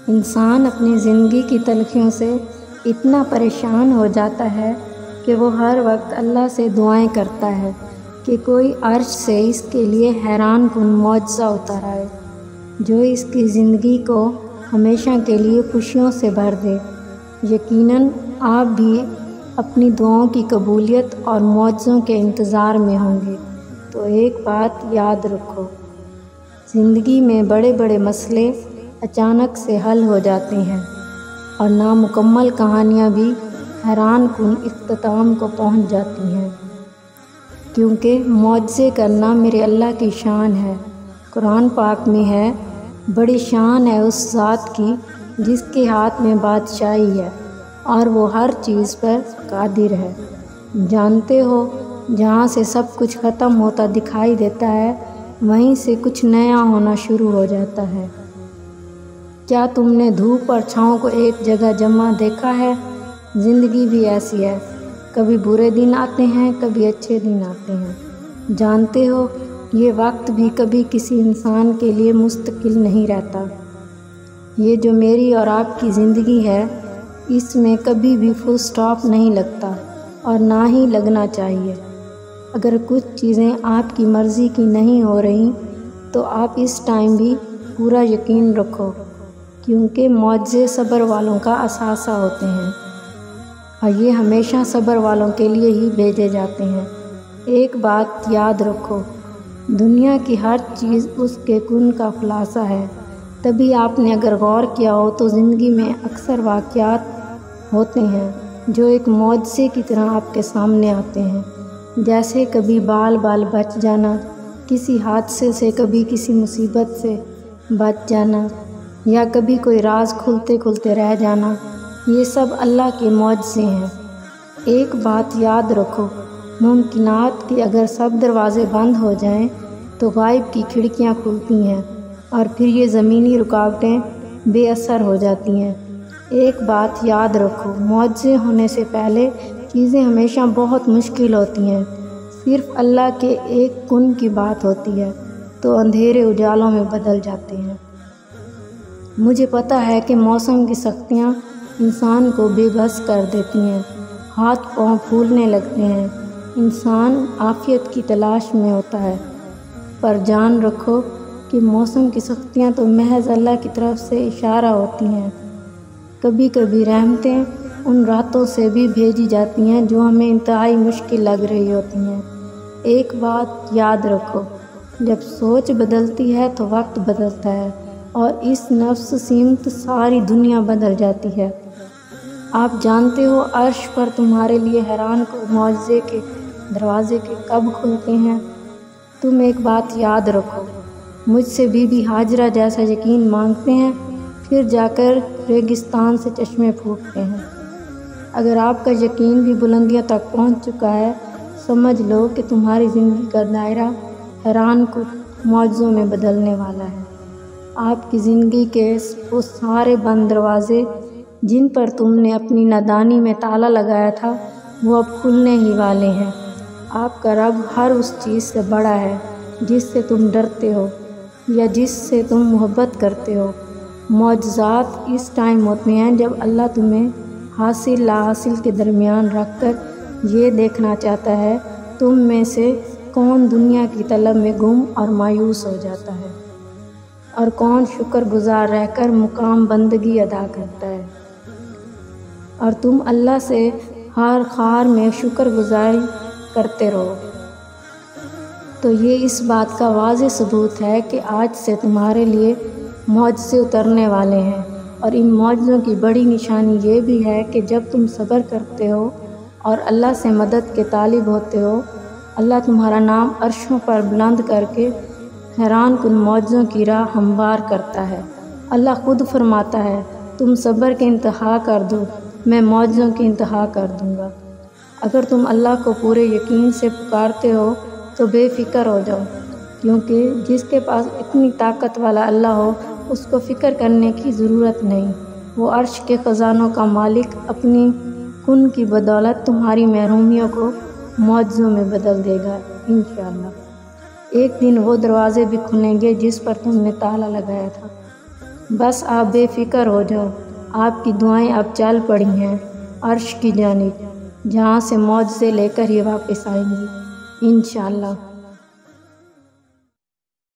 انسان اپنی زندگی کی تلخیوں سے اتنا پریشان ہو جاتا ہے کہ وہ ہر وقت اللہ سے دعائیں کرتا ہے کہ کوئی عرش سے اس کے لیے حیران کن معجزہ اتار آئے جو اس کی زندگی کو ہمیشہ کے لیے خوشیوں سے بھر دے۔ یقیناً آپ بھی اپنی دعاؤں کی قبولیت اور معجزوں کے انتظار میں ہوں گے۔ تو ایک بات یاد رکھو، زندگی میں بڑے بڑے مسئلے اچانک سے حل ہو جاتے ہیں اور نامکمل کہانیاں بھی حیران کن اختتام کو پہنچ جاتی ہیں، کیونکہ معجزے کرنا میرے اللہ کی شان ہے۔ قرآن پاک میں ہے، بڑی شان ہے اس ذات کی جس کے ہاتھ میں بادشاہی ہے اور وہ ہر چیز پر قادر ہے۔ جانتے ہو، جہاں سے سب کچھ ختم ہوتا دکھائی دیتا ہے وہیں سے کچھ نیا ہونا شروع ہو جاتا ہے۔ کیا تم نے دھوپ اور چھاؤں کو ایک جگہ جمع دیکھا ہے؟ زندگی بھی ایسی ہے، کبھی برے دن آتے ہیں، کبھی اچھے دن آتے ہیں۔ جانتے ہو، یہ وقت بھی کبھی کسی انسان کے لیے مستقل نہیں رہتا۔ یہ جو میری اور آپ کی زندگی ہے، اس میں کبھی بھی فل سٹاپ نہیں لگتا اور نہ ہی لگنا چاہیے۔ اگر کچھ چیزیں آپ کی مرضی کی نہیں ہو رہی تو آپ اس ٹائم بھی پورا یقین رکھو، کیونکہ معجزے صبر والوں کا اثاثہ ہوتے ہیں اور یہ ہمیشہ صبر والوں کے لیے ہی بھیجے جاتے ہیں۔ ایک بات یاد رکھو، دنیا کی ہر چیز اس کے کن کا خلاصہ ہے۔ تبھی آپ نے اگر غور کیا ہو تو زندگی میں اکثر واقعات ہوتے ہیں جو ایک معجزے کی طرح آپ کے سامنے آتے ہیں، جیسے کبھی بال بچ جانا کسی حادثے سے، کبھی کسی مصیبت سے بچ جانا، یا کبھی کوئی راز کھلتے کھلتے رہ جانا۔ یہ سب اللہ کے معجزے ہیں۔ ایک بات یاد رکھو، ممکنات کہ اگر سب دروازے بند ہو جائیں تو غائب کی کھڑکیاں کھلتی ہیں اور پھر یہ زمینی رکاوٹیں بے اثر ہو جاتی ہیں۔ ایک بات یاد رکھو، معجزے ہونے سے پہلے چیزیں ہمیشہ بہت مشکل ہوتی ہیں۔ صرف اللہ کے ایک کن کی بات ہوتی ہے تو اندھیرے اجالوں میں بدل جاتے ہیں۔ مجھے پتہ ہے کہ موسم کی سختیاں انسان کو بے بس کر دیتی ہیں، ہاتھ پاؤں پھولنے لگتے ہیں، انسان عافیت کی تلاش میں ہوتا ہے، پر جان رکھو کہ موسم کی سختیاں تو محض اللہ کی طرف سے اشارہ ہوتی ہیں۔ کبھی کبھی رحمتیں ان راتوں سے بھی بھیجی جاتی ہیں جو ہمیں انتہائی مشکل لگ رہی ہوتی ہیں۔ ایک بات یاد رکھو، جب سوچ بدلتی ہے تو وقت بدلتا ہے اور اس نفس سمت ساری دنیا بدل جاتی ہے۔ آپ جانتے ہو عرش پر تمہارے لیے حیران کن معجزے کے دروازے کے کب کھلتے ہیں؟ تم ایک بات یاد رکھو، مجھ سے بی بی ہاجرہ جیسا یقین مانگتے ہیں، پھر جا کر ریگستان سے چشمے پھوٹتے ہیں۔ اگر آپ کا یقین بھی بلندیوں تک پہنچ چکا ہے، سمجھ لو کہ تمہاری زندگی کا دائرہ حیران کن معجزوں میں بدلنے والا ہے۔ آپ کی زندگی کے وہ سارے بند دروازے جن پر تم نے اپنی نادانی میں تالا لگایا تھا، وہ اب کھلنے ہی والے ہیں۔ آپ کا رب ہر اس چیز سے بڑا ہے جس سے تم ڈرتے ہو یا جس سے تم محبت کرتے ہو۔ معجزات اس ٹائم ہوتے ہیں جب اللہ تمہیں حاصل لا حاصل کے درمیان رکھ کر یہ دیکھنا چاہتا ہے تم میں سے کون دنیا کی طلب میں گم اور مایوس ہو جاتا ہے اور کون شکر گزار رہ کر مقام بندگی ادا کرتا ہے، اور تم اللہ سے ہر خار میں شکر گزاری کرتے رہو۔ تو یہ اس بات کا واضح ثبوت ہے کہ آج سے تمہارے لیے معجزے اترنے والے ہیں، اور ان معجزوں کی بڑی نشانی یہ بھی ہے کہ جب تم صبر کرتے ہو اور اللہ سے مدد کے طالب ہوتے ہو، اللہ تمہارا نام عرشوں پر بلند کر کے حیران کن معجزوں کی راہ ہموار کرتا ہے۔ اللہ خود فرماتا ہے، تم صبر کے انتہا کر دو، میں معجزوں کی انتہا کر دوں گا۔ اگر تم اللہ کو پورے یقین سے پکارتے ہو تو بے فکر ہو جاؤ، کیونکہ جس کے پاس اتنی طاقت والا اللہ ہو اس کو فکر کرنے کی ضرورت نہیں۔ وہ عرش کے خزانوں کا مالک اپنی کن کی بدولت تمہاری محرومیوں کو معجزوں میں بدل دے گا انشاءاللہ۔ ایک دن وہ دروازے بھی کھلیں گے جس پر تم نے تالا لگایا تھا۔ بس آپ بے فکر ہو جاؤ، آپ کی دعائیں اب چل پڑی ہیں عرش کی جانب، جہاں سے معجزے لے کر یہ واپس آئیں گی انشاءاللہ۔